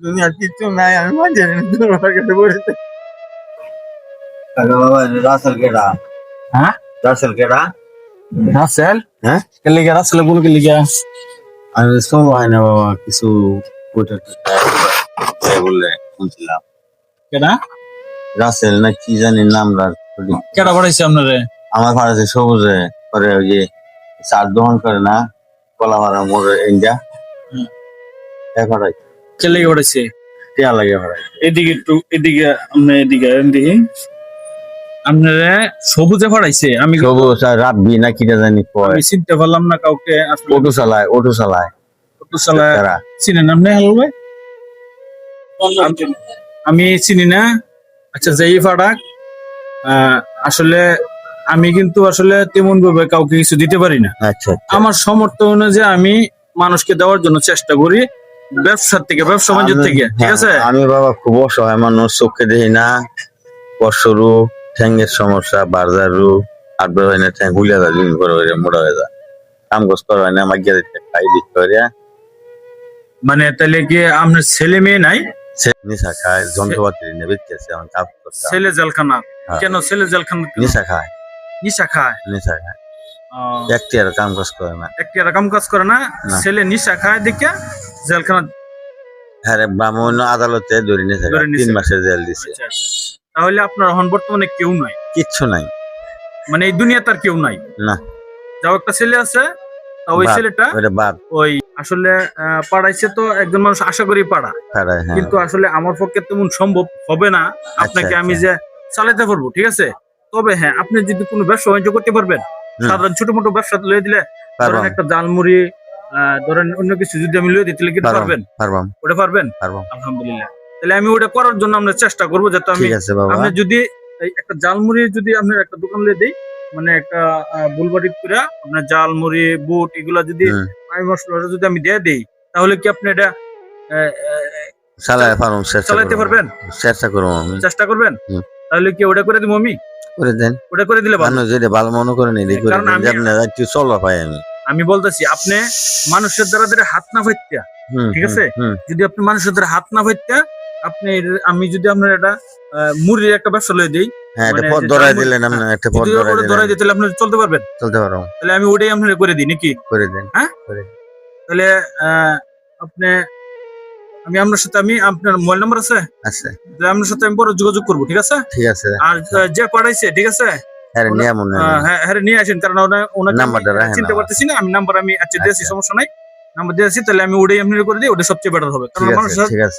দুনিয়ার কিচ্ছু নাই, আমি মাঝে তোমার কাছে বলেছি। বাবা রাসেল কেডা? হ্যাঁ রাসেল কেডা? রাসেল হ্যাঁ, কে লিগা রাসেল বলো কে লিগা আমি সব হয় না বাবা, কিছু ওটা বললে শুনছিলাম। কেডা রাসেল না কি জানি নামটা কেডা পড়াইছে আপনারে? আমার ভাড়াতে সবুজে করে, ওই যে চার দোকান করে না, কলা ভাড়া মোড়ে ইন্ডিয়া হুম। ভাড়াই কে লিগা পড়াইছে? টিয়া লাগে ভাড়াই। এদিকে একটু এদিকে এদিকে এদিকে আপনারে সবুজে পড়াইছে? আমি সবুজ আর রাব্বি না কিটা জানি কয়, আমি চিনতে পারলাম না কাউকে আসলে। অটো চালায়, অটো চালায় কত সালে তারা। চিনেন আপনি? হ্যালো ভাই, আমি চিনি না। আচ্ছা, যেই ফাড়াক আসলে আমি কিন্তু আসলে তেমন ভাবে কাউকে কিছু দিতে পারি না। আচ্ছা আচ্ছা। আমার সামর্থ্য অনুযায়ী আমি মানুষকে দেওয়ার জন্য চেষ্টা করি, ব্যবসার থেকে, ব্যবসা বাণিজ্য থেকে, ঠিক আছে? আমি বাবা খুব অসহায় মানুষ, চোখে দেখি না, বর্ষরু ঠ্যাঙ্গের সমস্যা, বার্জার রু আর বের হয় না, ঠ্যাং গুলিয়া যায়, দুদিন করে মোড়া হয়ে যায়, কাম গোস করা হয় না, আমার গিয়ে খাই দিতে পারে। মানে তাহলে কি আপনার ছেলে মেয়ে নাই? নিশা খায়, যন্ত্রপাতি নিয়ে বেঁচেছে, আমার কাজ করতে ছেলে জেলখানা? হ্যাঁ। কেন ছেলে জেলখানা? নিশা খায়, নিশা খায়? নিশা খায়, একটি আর কাম কাজ করে না। একটি রকম কাজ করে না, না। ছেলে নিশা খায় দেখে জেলখানা হ্যাঁ রে, ব্রাহ্মণ আদালতে ধরে নিয়েছে, ধরে নিছে। 3 মাসের জেল দিছে। আচ্ছা, আচ্ছা। তাহলে আপনার এখন বর্তমানে কেউ নাই, কিচ্ছু নাই, মানে এই দুনিয়াতে আর কেউ নাই? না। যাও একটা ছেলে আছে, তা ওই বাদ, ছেলেটা ওটা বাদ, ওই আসলে পাড়াইছে তো একজন মানুষ, আশা করি পাড়া, খাড়ায়, হ্যাঁ। কিন্তু আসলে আমার পক্ষে তেমন সম্ভব হবে না আপনাকে আমি যে চালাতে পারবো, ঠিক আছে? তবে হ্যাঁ, আপনি যদি কোনো ব্যবসা বাণিজ্য করতে পারবেন, হুম। সাধারণ ছোট মোটো ব্যবসা লয়ে দিলে, ধরেন পারবাম, একটা জালমুড়ি, ধরেন অন্য কিছু যদি আমি লয়ে দিই, তাহলে কিন্তু পারবেন? পারবাম, ওটা পারবেন? পারবাম। আলহামদুলিল্লাহ। তাহলে আমি ওটা করার জন্য আমরা চেষ্টা করবো, যাতে আমি, ঠিক আছে বাবা। আপনি যদি এই একটা জালমুড়ি যদি আপনার একটা দোকান লয়ে দিই, মানে একটা বুলবাড়ি করে আপনার জালমুড়ি, বুট এগুলা যদি হুম। পাই মশলা যদি আমি দিয়ে দিই, তাহলে কি আপনি এটা চালায় পারুম, চালাইতে পারবেন? চেষ্টা করবো আমি। চেষ্টা করবেন? হুম। তাহলে কি ওটা করে দিব আমি? করে দেন, ওটা করে দিলে ভালো। মানুষ যেটা ভালো মনে করে নিদি করে কারণ দেন, আমি- যে আপনি একটু চলা পাই আমি। আমি বলতেছি, আপনি মানুষের দ্বারা দ্বারা হাত না ফাইত্যা, হুম, ঠিক আছে? হুম, যদি আপনি মানুষের দ্বারা হাত না ফাইত্যা, আপনি আমি যদি আপনার একটা মুড়ির একটা ব্যবসা লয়ে দিই, হ্যাঁ, একটা মানে পথ যে ধরাই জালমুড়ি- দিলেন আপনি, একটা পথ যদি ধরাই ওটা ধরাই দিলেন, দিই, তাহলে আপনি চলতে পারবেন? চলতে পারো, তাহলে আমি ওটাই আপনার করে দিই নাকি? করে দেন। হ্যাঁ? করে দেন। তাহলে আপনি, আমি আপনার সাথে, আমি আপনার মোবাইল নাম্বার আছে, আচ্ছা, তাহলে আপনার সাথে আমি পরে যোগাযোগ করবো, ঠিক আছে? ঠিক আছে। আর যে পাঠাইছে, ঠিক আছে, হ্যাঁ, নিয়ে মনে হয়। হ্যাঁ হ্যাঁ নিয়ে আসেন, কারণ ওনাকে নাম্বারটা আমি রাখেন চিনতে আমার। পারতেছি না। আমি নাম্বার আমি দিয়েছি, আচ্ছা। সমস্যা নাই, নাম্বার দিয়েছি, তাহলে আমি ওটাই আপনার করে দিই, ওটা সবচেয়ে বেটার হবে, কারণ ঠিক আছে, মানুষের ঠিক আছে।